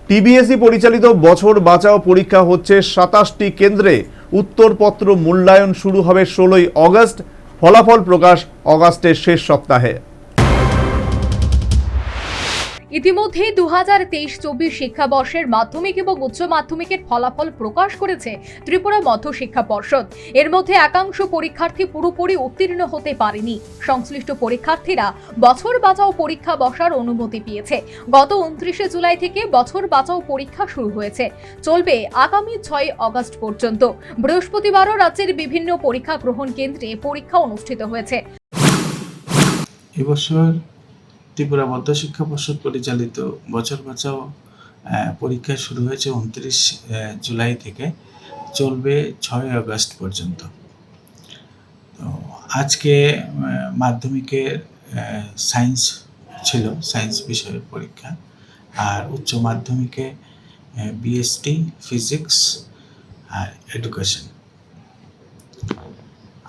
টিবিএসই পরিচালিত বছর বাঁচাও পরীক্ষা হচ্ছে 27টি কেন্দ্রে। উত্তরপত্র মূল্যায়ন শুরু হবে 16ই আগস্ট। ফলাফল প্রকাশ আগস্টের শেষ সপ্তাহে। ইতিমধ্যে 2023-24 শিক্ষাবর্ষের মাধ্যমিক এবং উচ্চ মাধ্যমিকের ফলাফল প্রকাশ করেছে ত্রিপুরা মধ্য শিক্ষা পর্ষদ। এর মধ্যে একাংশ পরীক্ষার্থী পুরোপুরি উত্তীর্ণ হতে পারেনি। সংশ্লিষ্ট পরীক্ষার্থীরা বছর বাঁচাও পরীক্ষা বসার অনুমতি পেয়েছে। গত 29শে জুলাই থেকে বছর বাঁচাও পরীক্ষা শুরু হয়েছে, চলবে আগামী 6 আগস্ট পর্যন্ত। বৃহস্পতিবারও রাজ্যের বিভিন্ন পরীক্ষা গ্রহণ কেন্দ্রে পরীক্ষা অনুষ্ঠিত হয়েছে। এবছর ত্রিপুরা মধ্য শিক্ষা পর্ষদ পরিচালিত বছর বাঁচাও পরীক্ষা শুরু হয়েছে 29 জুলাই থেকে, চলবে 6 আগস্ট পর্যন্ত। তো আজকে মাধ্যমিকের সায়েন্স ছিল, সায়েন্স বিষয়ের পরীক্ষা, আর উচ্চ মাধ্যমিকে বিএসটি ফিজিক্স আর এডুকেশন।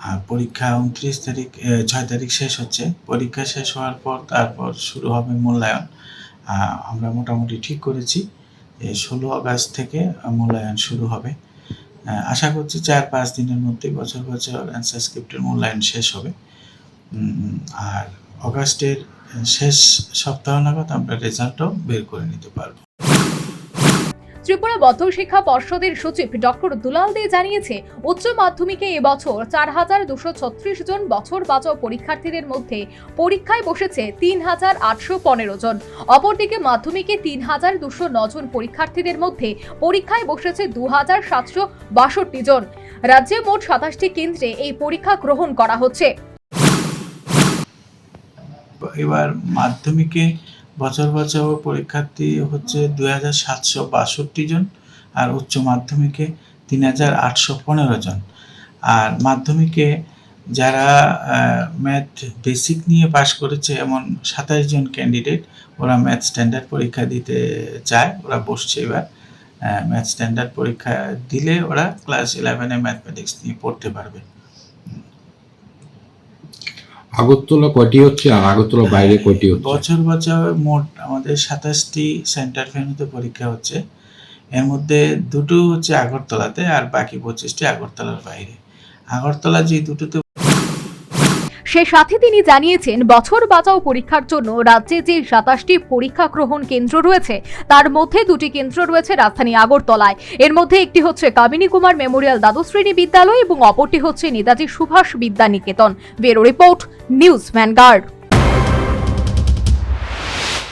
আর পরীক্ষা 6 তারিখ শেষ হচ্ছে। পরীক্ষা শেষ হওয়ার পর তারপর শুরু হবে মূল্যায়ন। আমরা মোটামুটি ঠিক করেছি 16 আগস্ট থেকে মূল্যায়ন শুরু হবে। আশা করছি 4-5 দিনের মধ্যেই বছর বাঁচাও অ্যান্সার স্ক্রিপ্টের মূল্যায়ন শেষ হবে। আর আগস্টের শেষ সপ্তাহ নাগাদ আমরা রেজাল্টও বের করে নিতে পারবো। ত্রিপুরা মধ্য শিক্ষা পর্ষদের সচিব ডক্টর দুলাল দে জানিয়েছে, উচ্চ মাধ্যমিকে এবছর 4236 জন বছর বাঁচাও পরীক্ষার্থীদের মধ্যে পরীক্ষায় বসেছে 3815 জন। অপরদিকে মাধ্যমিকে 3209 জন পরীক্ষার্থীদের মধ্যে পরীক্ষায় বসেছে 2762 জন। রাজ্যে মোট 27টি কেন্দ্রে এই পরীক্ষা গ্রহণ করা হচ্ছে। এবার মাধ্যমিকে বছর বাঁচাও পরীক্ষার্থী হচ্ছে 2762 জন, আর উচ্চ মাধ্যমিকে 3815 জন। আর মাধ্যমিকে যারা ম্যাথ বেসিক নিয়ে পাশ করেছে এমন 27 জন ক্যান্ডিডেট, ওরা ম্যাথ স্ট্যান্ডার্ড পরীক্ষা দিতে চায়, ওরা বসছে। এবার ম্যাথ স্ট্যান্ডার্ড পরীক্ষা দিলে ওরা ক্লাস 11-এ ম্যাথমেটিক্স নিয়ে পড়তে পারবে। আগরতলা কয়টি হচ্ছে আর আগরতলা বাইরে কয়টি হচ্ছে? বছর বাঁচাও মোট আমাদের 27টি সেন্টার ভেন্যুতে পরীক্ষা হচ্ছে। এর মধ্যে 2টো হচ্ছে আগরতলাতে, আর বাকি 25টি আগরতলার বাইরে। আগরতলা যে 2টোতে। সে সাথে তিনি জানিয়েছেন, বছর বাঁচাও পরীক্ষার জন্য রাজ্যে যে 27টি পরীক্ষা গ্রহণ কেন্দ্র রয়েছে তার মধ্যে 2টি কেন্দ্র রয়েছে রাজধানী আগরতলায়। এর মধ্যে একটি হচ্ছে কামিনী কুমার মেমোরিয়াল দ্বাদশ শ্রেণী বিদ্যালয় এবং অপরটি হচ্ছে Netaji Subhash Vidya Niketan. Bureau report, News vanguard.